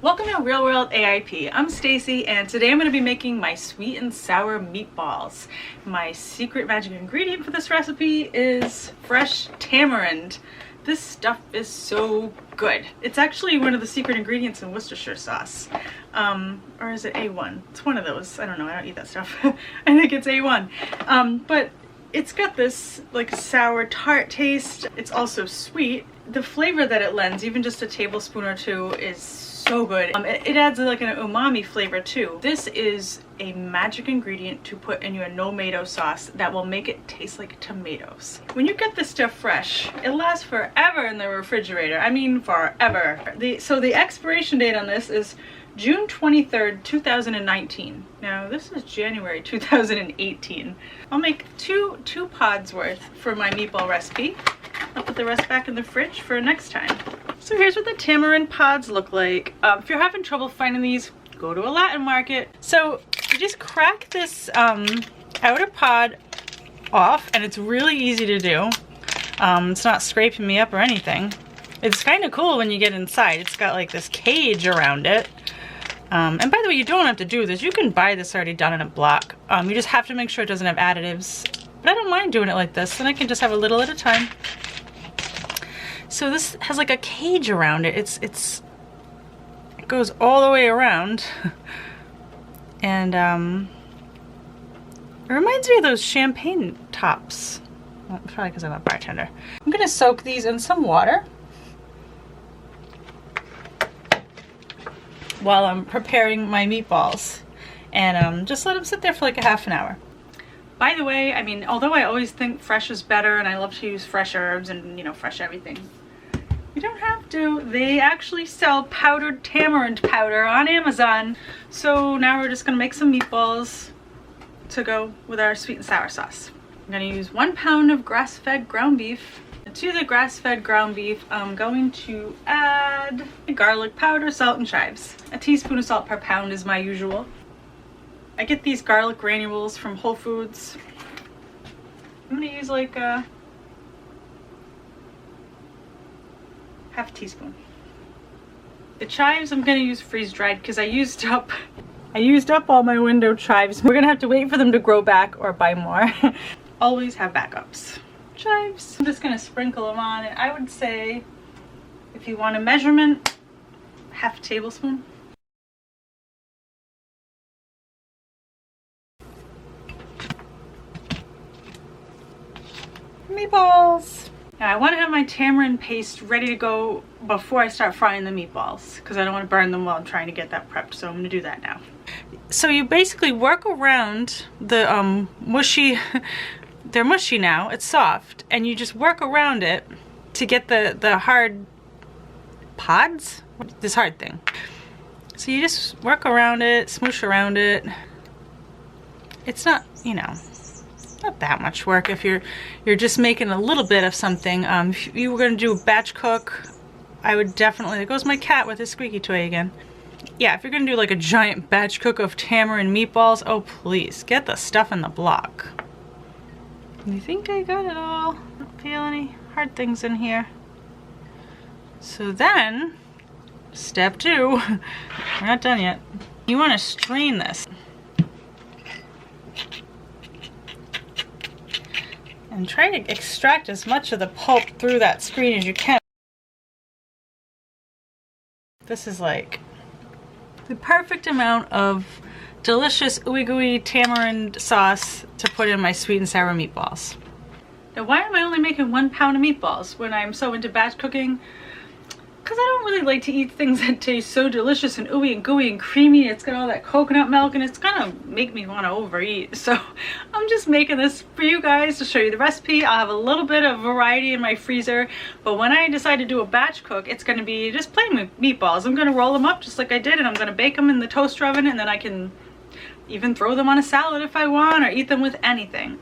Welcome to Real World AIP. I'm Stacey, and today I'm going to be making my sweet and sour meatballs. My secret magic ingredient for this recipe is fresh tamarind. This stuff is so good. It's actually one of the secret ingredients in Worcestershire sauce. Or is it A1? It's one of those. I don't know. I don't eat that stuff. I think it's A1. But it's got this like sour tart taste. It's also sweet. The flavor that it lends, even just a tablespoon or two, is so good. It adds like an umami flavor too. This is a magic ingredient to put in your no-mato sauce that will make it taste like tomatoes. When you get this stuff fresh, it lasts forever in the refrigerator. I mean forever. So the expiration date on this is June 23rd, 2019. Now this is January 2018. I'll make two pods worth for my meatball recipe. I'll put the rest back in the fridge for next time. So here's what the tamarind pods look like. If you're having trouble finding these, go to a Latin market. So you just crack this outer pod off, and it's really easy to do. It's not scraping me up or anything. It's kind of cool when you get inside. It's got like this cage around it. And by the way, you don't have to do this. You can buy this already done in a block. You just have to make sure it doesn't have additives. But I don't mind doing it like this, and I can just have a little at a time. So this has like a cage around it. It goes all the way around. And it reminds me of those champagne tops. Well, probably because I'm a bartender. I'm gonna soak these in some water while I'm preparing my meatballs, and just let them sit there for like a half an hour. By the way, I mean, although I always think fresh is better and I love to use fresh herbs and, you know, fresh everything, you don't have to. They actually sell powdered tamarind powder on Amazon. So now we're just gonna make some meatballs to go with our sweet and sour sauce. I'm gonna use 1 pound of grass-fed ground beef. To the grass-fed ground beef, I'm going to add garlic powder, salt, and chives. A teaspoon of salt per pound is my usual. I get these garlic granules from Whole Foods. I'm gonna use like a half teaspoon. The chives I'm gonna use freeze-dried because I used up all my window chives. We're gonna have to wait for them to grow back or buy more. Always have backups. Chives. I'm just gonna sprinkle them on, and I would say, if you want a measurement, half a tablespoon. Meatballs. Now I want to have my tamarind paste ready to go before I start frying the meatballs because I don't want to burn them while I'm trying to get that prepped, so I'm going to do that now. So you basically work around the mushy, they're mushy now, it's soft, and you just work around it to get the hard pods, this hard thing. So you just work around it, smoosh around it. It's not, you know, not that much work if you're just making a little bit of something. If you were going to do a batch cook, I would definitely, there goes my cat with his squeaky toy again. Yeah, if you're going to do like a giant batch cook of tamarind meatballs, oh please, get the stuff in the block. You think I got it all? I don't feel any hard things in here. So then, step 2, we're not done yet. You want to strain this. And try to extract as much of the pulp through that screen as you can. This is like the perfect amount of delicious ooey gooey tamarind sauce to put in my sweet and sour meatballs. Now why am I only making 1 pound of meatballs when I'm so into batch cooking? Because I don't really like to eat things that taste so delicious and ooey and gooey and creamy. It's got all that coconut milk and it's gonna make me want to overeat. So I'm just making this for you guys to show you the recipe. I'll have a little bit of variety in my freezer, but when I decide to do a batch cook, it's gonna be just plain meatballs. I'm gonna roll them up just like I did, and I'm gonna bake them in the toaster oven, and then I can even throw them on a salad if I want, or eat them with anything.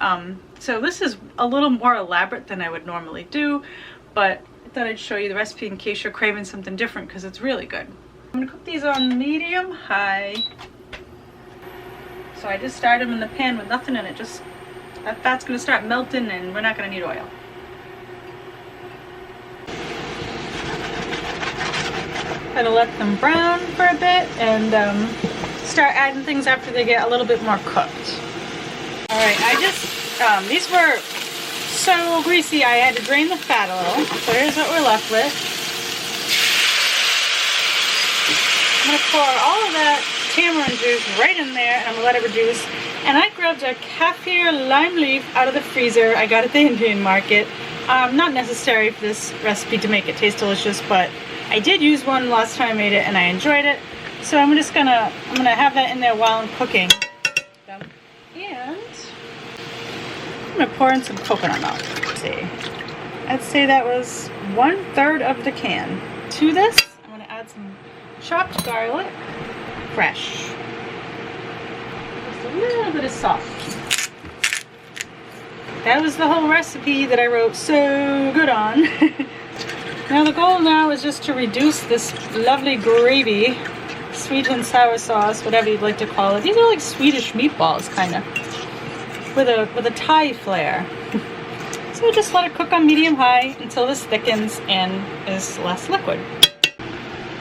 So this is a little more elaborate than I would normally do, but I thought I'd show you the recipe in case you're craving something different because it's really good. I'm gonna cook these on medium high. So I just start them in the pan with nothing in it. Just that fat's gonna start melting and we're not gonna need oil. Gotta let them brown for a bit and start adding things after they get a little bit more cooked. Alright, I just, these were so greasy I had to drain the fat a little. So here's what we're left with. I'm going to pour all of that tamarind juice right in there and I'm going to let it reduce. And I grabbed a kaffir lime leaf out of the freezer. I got it at the Indian market. Not necessary for this recipe to make it taste delicious, but I did use one last time I made it and I enjoyed it. So I'm gonna have that in there while I'm cooking. And I'm gonna pour in some coconut milk. Let's see. I'd say that was 1/3 of the can. To this, I'm gonna add some chopped garlic, fresh. Just a little bit of salt. That was the whole recipe that I wrote so good on. Now the goal now is just to reduce this lovely gravy, sweet and sour sauce, whatever you'd like to call it. These are like Swedish meatballs, kind of, with a Thai flair. So just let it cook on medium-high until this thickens and is less liquid.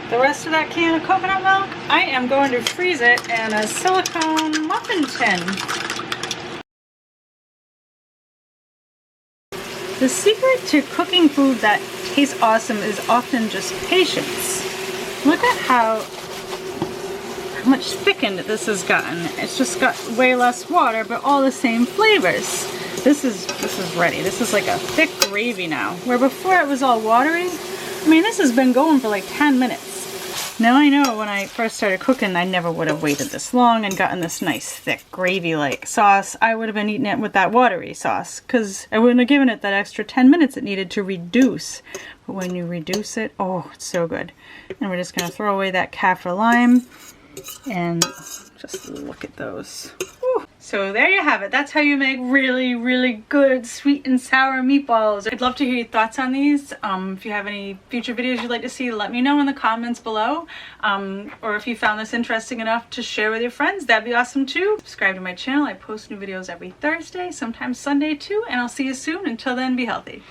The rest of that can of coconut milk, I am going to freeze it in a silicone muffin tin. The secret to cooking food that tastes awesome is often just patience. Look at how much thickened this has gotten. It's just got way less water, but all the same flavors. This is ready. This is like a thick gravy now, where before it was all watery. I mean, this has been going for like 10 minutes. Now I know when I first started cooking, I never would have waited this long and gotten this nice thick gravy-like sauce. I would have been eating it with that watery sauce because I wouldn't have given it that extra 10 minutes it needed to reduce. But when you reduce it, oh, it's so good. And we're just going to throw away that kaffir lime and just look at those. Whew. So there you have it. That's how you make really, really good sweet and sour meatballs. I'd love to hear your thoughts on these. If you have any future videos you'd like to see, let me know in the comments below. Or if you found this interesting enough to share with your friends, that'd be awesome too. Subscribe to my channel. I post new videos every Thursday, sometimes Sunday too, and I'll see you soon. Until then, be healthy.